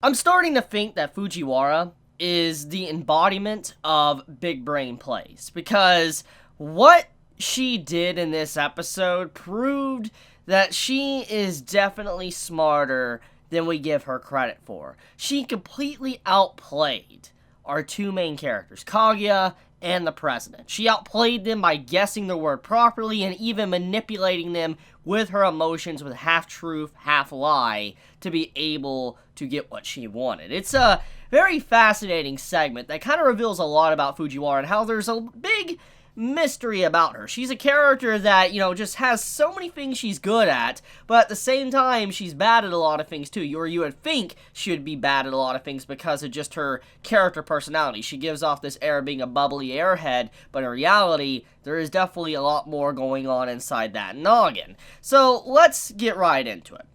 I'm starting to think that Fujiwara is the embodiment of big brain plays, because what she did in this episode proved that she is definitely smarter than we give her credit for. She completely outplayed our two main characters, Kaguya and the president. She outplayed them by guessing the word properly and even manipulating them with her emotions with half-truth, half-lie to be able to get what she wanted. It's a very fascinating segment that kind of reveals a lot about Fujiwara and how there's a big mystery about her. She's a character that, just has so many things she's good at, but at the same time, she's bad at a lot of things too. Or you would think she would be bad at a lot of things because of just her character personality. She gives off this air of being a bubbly airhead, but in reality, there is definitely a lot more going on inside that noggin. So let's get right into it.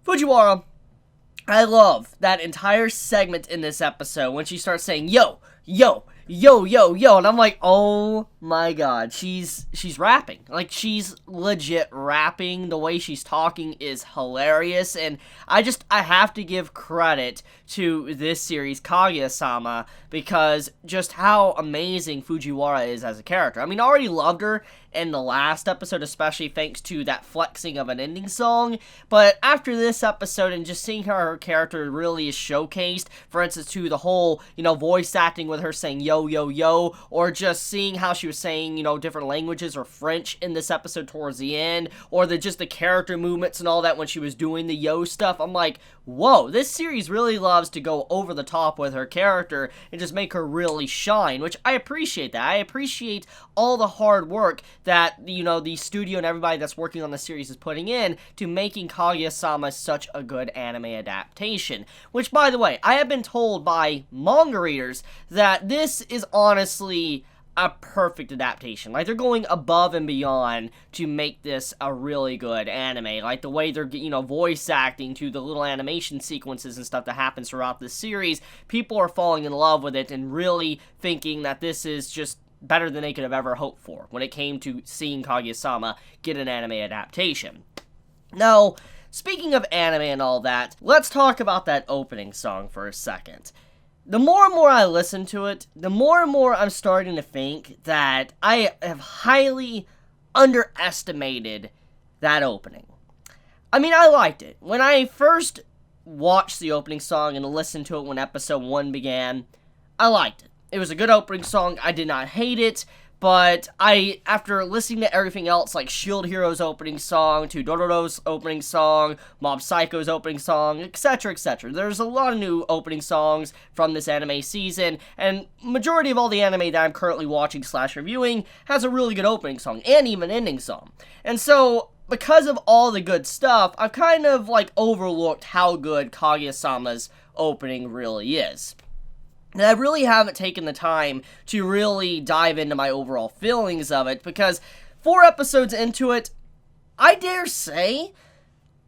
Fujiwara, I love that entire segment in this episode when she starts saying, yo, yo, yo, yo, yo, and I'm like, oh my god, she's rapping. Like, she's legit rapping. The way she's talking is hilarious, and I have to give credit to this series, Kaguya-sama, because just how amazing Fujiwara is as a character. I mean, I already loved her in the last episode, especially thanks to that flexing of an ending song, but after this episode and just seeing how her character really is showcased, for instance, to the whole, voice acting with her saying yo, yo, yo, or just seeing how she was saying, different languages or French in this episode towards the end, or just the character movements and all that when she was doing the yo stuff, I'm like, whoa, this series really loves to go over the top with her character and just make her really shine, which I appreciate that. I appreciate all the hard work that, the studio and everybody that's working on the series is putting in to making Kaguya-sama such a good anime adaptation. Which, by the way, I have been told by manga readers that this is honestly a perfect adaptation. Like, they're going above and beyond to make this a really good anime. Like, the way they're, voice acting to the little animation sequences and stuff that happens throughout this series, people are falling in love with it and really thinking that this is just better than they could have ever hoped for when it came to seeing Kaguya-sama get an anime adaptation. Now, speaking of anime and all that, let's talk about that opening song for a second. The more and more I listen to it, the more and more I'm starting to think that I have highly underestimated that opening. I mean, I liked it. When I first watched the opening song and listened to it when episode 1 began, I liked it. It was a good opening song. I did not hate it. But after listening to everything else, like Shield Hero's opening song, to Dororo's opening song, Mob Psycho's opening song, etc., etc., there's a lot of new opening songs from this anime season, and majority of all the anime that I'm currently watching / reviewing has a really good opening song, and even ending song. And so, because of all the good stuff, I've kind of, overlooked how good Kaguya-sama's opening really is. And I really haven't taken the time to really dive into my overall feelings of it, because 4 episodes into it, I dare say,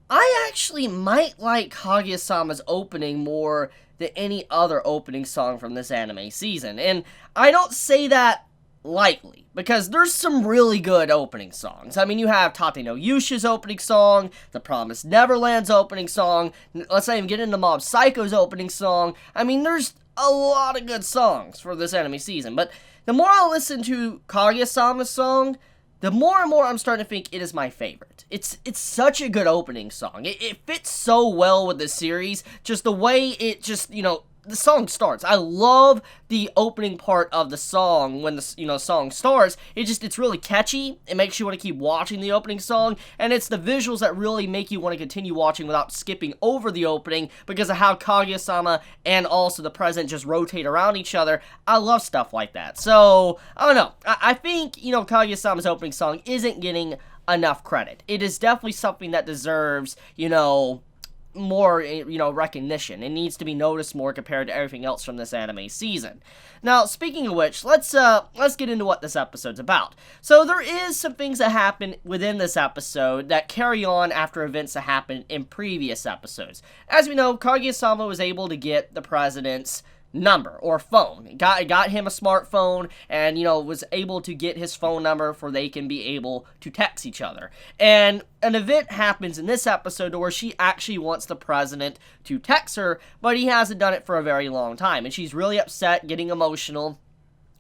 I actually might like Kaguya-sama's opening more than any other opening song from this anime season. And I don't say that lightly, because there's some really good opening songs. I mean, you have Tate no Yusha's opening song, The Promised Neverland's opening song, let's not even get into Mob Psycho's opening song. I mean, there's a lot of good songs for this anime season, but the more I listen to Kaguya-sama's song, the more and more I'm starting to think it is my favorite. It's such a good opening song. It fits so well with the series, just the way it just, the song starts. I love the opening part of the song when the song starts. It's really catchy. It makes you want to keep watching the opening song, and it's the visuals that really make you want to continue watching without skipping over the opening because of how Kaguya-sama and also the president just rotate around each other. I love stuff like that. So, I don't know. I think, Kaguya-sama's opening song isn't getting enough credit. It is definitely something that deserves, more, recognition. It needs to be noticed more compared to everything else from this anime season. Now, speaking of which, let's get into what this episode's about. So, there is some things that happen within this episode that carry on after events that happened in previous episodes. As we know, Kaguya-sama was able to get the president's number or phone. Got him a smartphone, and was able to get his phone number for they can be able to text each other. And an event happens in this episode where she actually wants the president to text her, but he hasn't done it for a very long time, and she's really upset, getting emotional,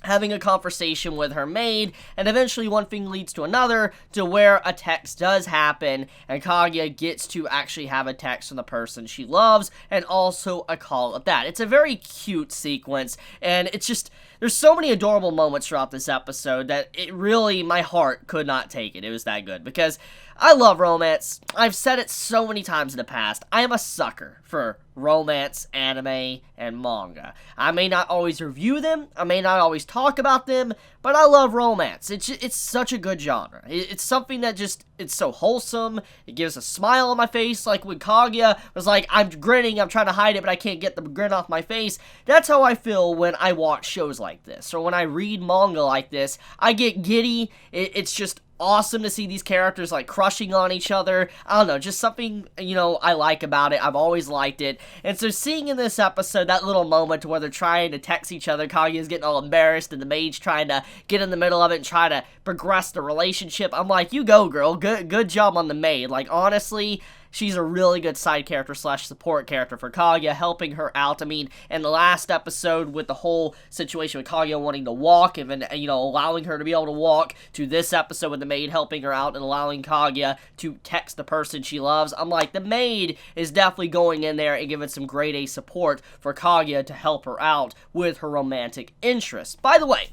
having a conversation with her maid, and eventually one thing leads to another to where a text does happen, and Kaguya gets to actually have a text from the person she loves, and also a call at that. It's a very cute sequence, and it's just, there's so many adorable moments throughout this episode that it really, my heart could not take it. It was that good, because I love romance. I've said it so many times in the past. I am a sucker for romance, anime, and manga. I may not always review them, I may not always talk about them, but I love romance. It's such a good genre. It's something that just, it's so wholesome, it gives a smile on my face, like when Kaguya was like, I'm grinning, I'm trying to hide it, but I can't get the grin off my face. That's how I feel when I watch shows like this, or when I read manga like this. I get giddy. It's just awesome to see these characters like crushing on each other. I don't know, just something, I like about it. I've always liked it. And so seeing in this episode that little moment where they're trying to text each other, Kaguya's getting all embarrassed and the maid's trying to get in the middle of it and try to progress the relationship, I'm like, you go, girl. Good job on the maid. Like, honestly, she's a really good side character / support character for Kaguya, helping her out. I mean, in the last episode with the whole situation with Kaguya wanting to walk and then, allowing her to be able to walk, to this episode with the maid helping her out and allowing Kaguya to text the person she loves, I'm like, the maid is definitely going in there and giving some grade A support for Kaguya to help her out with her romantic interests. By the way,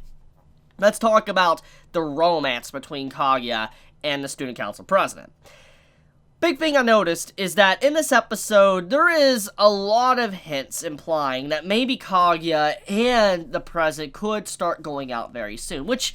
let's talk about the romance between Kaguya and the student council president. Big thing I noticed is that in this episode, there is a lot of hints implying that maybe Kaguya and the president could start going out very soon, which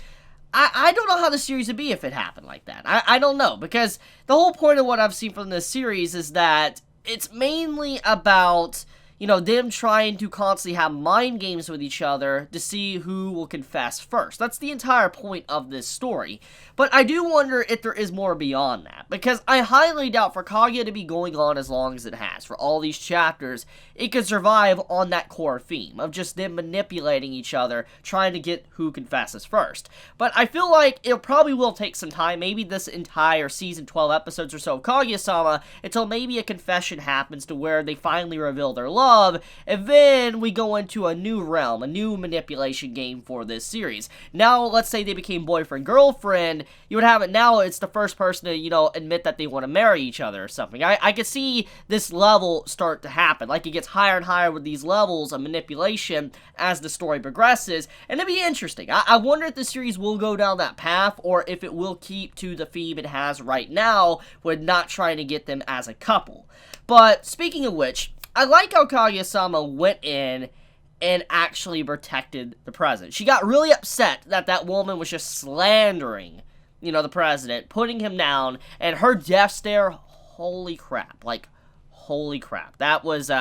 I don't know how the series would be if it happened like that. I don't know, because the whole point of what I've seen from this series is that it's mainly about, them trying to constantly have mind games with each other to see who will confess first. That's the entire point of this story. But I do wonder if there is more beyond that, because I highly doubt for Kaguya to be going on as long as it has, for all these chapters, it could survive on that core theme of just them manipulating each other, trying to get who confesses first. But I feel like it probably will take some time, maybe this entire season 12 episodes or so of Kaguya-sama, until maybe a confession happens to where they finally reveal their love, and then we go into a new realm, a new manipulation game for this series. Now, let's say they became boyfriend-girlfriend, you would have it now, it's the first person to, admit that they want to marry each other or something. I could see this level start to happen, like it gets higher and higher with these levels of manipulation as the story progresses, and it'd be interesting. I wonder if the series will go down that path, or if it will keep to the theme it has right now, with not trying to get them as a couple. But, speaking of which, I like how Kaguya-sama went in and actually protected the president. She got really upset that that woman was just slandering, the president, putting him down, and her death stare, holy crap, holy crap. That was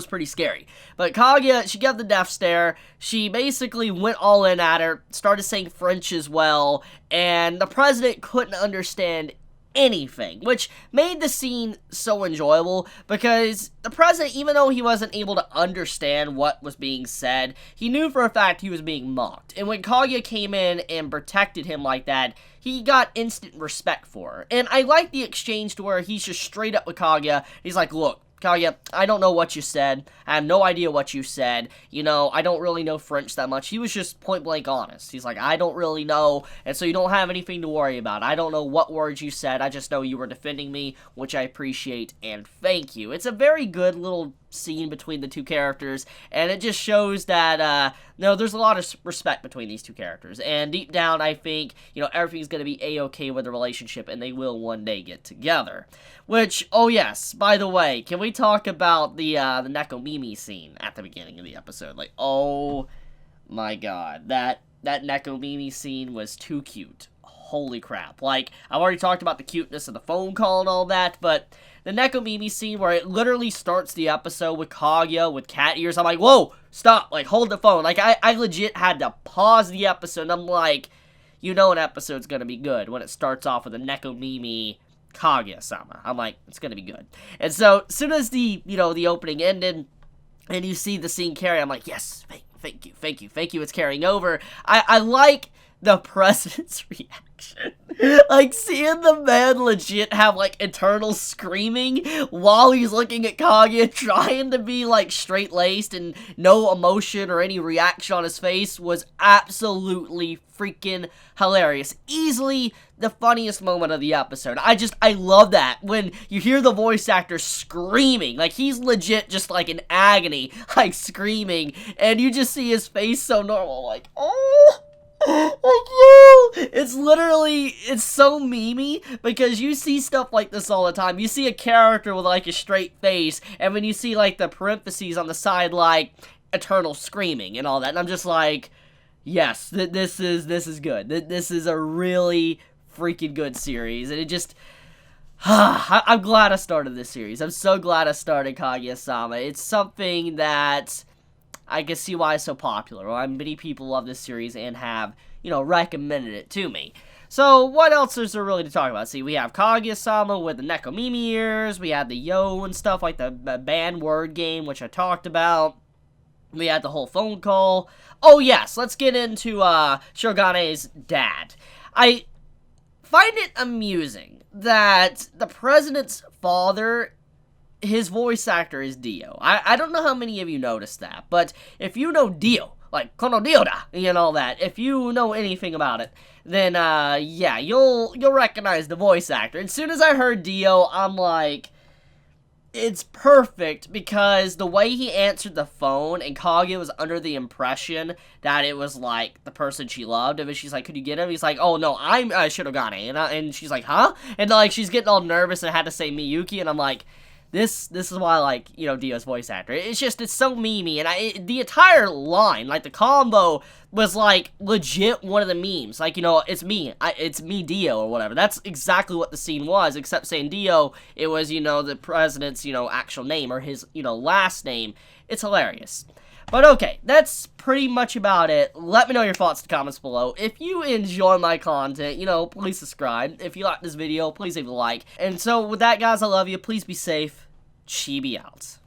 pretty scary. But Kaguya, she got the death stare, she basically went all in at her, started saying French as well, and the president couldn't understand anything, which made the scene so enjoyable, because the president, even though he wasn't able to understand what was being said, he knew for a fact he was being mocked. And when Kaguya came in and protected him like that, he got instant respect for her. And I like the exchange to where he's just straight up with Kaguya. He's like, look, Kaguya, I don't know what you said. I have no idea what you said. I don't really know French that much. He was just point blank honest. He's like, I don't really know, and so you don't have anything to worry about. I don't know what words you said. I just know you were defending me, which I appreciate, and thank you. It's a very good little scene between the two characters, and it just shows that, there's a lot of respect between these two characters, and deep down, I think, everything's gonna be a-okay with the relationship, and they will one day get together. Which, oh yes, by the way, can we talk about the Nekomimi scene at the beginning of the episode? Like, oh my god, that Nekomimi scene was too cute. Holy crap. Like, I've already talked about the cuteness of the phone call and all that, but the Nekomimi scene where it literally starts the episode with Kaguya with cat ears, I'm like, whoa, stop, like, hold the phone. Like, I legit had to pause the episode, and I'm like, an episode's gonna be good when it starts off with a Nekomimi Kaguya-sama. I'm like, it's gonna be good. And so, as soon as the opening ended, and you see the scene carry. I'm like, yes, thank you, it's carrying over. I like the president's reaction. Like, seeing the man legit have, like, internal screaming while he's looking at Kaguya, trying to be, like, straight-laced and no emotion or any reaction on his face was absolutely freaking hilarious. Easily the funniest moment of the episode. I love that when you hear the voice actor screaming, like he's legit just like in agony, like screaming, and you just see his face so normal, like, oh, like, yo, it's literally, it's so memey, because you see stuff like this all the time. You see a character with like a straight face, and when you see like the parentheses on the side, like eternal screaming and all that, and I'm just like, yes, this is good. This is a really freaking good series, and it just, I'm glad I started this series. I'm so glad I started Kaguya-sama. It's something that I can see why it's so popular, why many people love this series and have, you know, recommended it to me. So, what else is there really to talk about? See, we have Kaguya-sama with the Nekomimi ears, we had the Yo and stuff, like the banned word game, which I talked about. We had the whole phone call. Oh, yes, let's get into Shogane's dad. I find it amusing that the president's father, his voice actor is Dio. I don't know how many of you noticed that, but if you know Dio, like Kono Dio da, and all that, if you know anything about it, then, yeah, you'll recognize the voice actor. As soon as I heard Dio, I'm like, it's perfect, because the way he answered the phone, and Kaguya was under the impression that it was, like, the person she loved, and she's like, could you get him? He's like, oh, no, I'm Shirogane, and she's like, huh? And, like, she's getting all nervous and had to say Miyuki, and I'm like, this is why I like, you know, Dio's voice actor. It's just, it's so memey, and the entire line, like, the combo was, like, legit one of the memes. Like, you know, it's me, Dio, or whatever. That's exactly what the scene was, except saying Dio, it was, you know, the president's, you know, actual name, or his, you know, last name. It's hilarious. But okay, that's pretty much about it. Let me know your thoughts in the comments below. If you enjoy my content, you know, please subscribe. If you like this video, please leave a like. And so with that, guys, I love you. Please be safe. Chibi out.